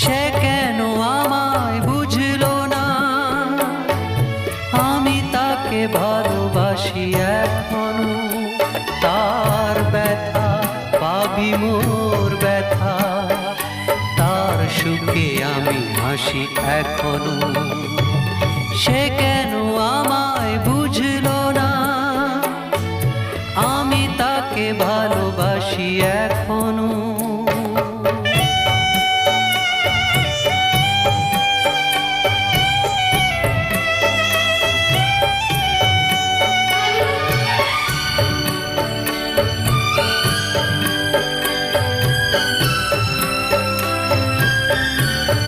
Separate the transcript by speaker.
Speaker 1: সে কেন আমায় বুঝলো না, আমি তাকে ভালোবাসি এখনো। তার ব্যথা পাবি মোর ব্যথা, তার সুখে আমি হাসি এখনো। সে কেন আমায় বুঝলো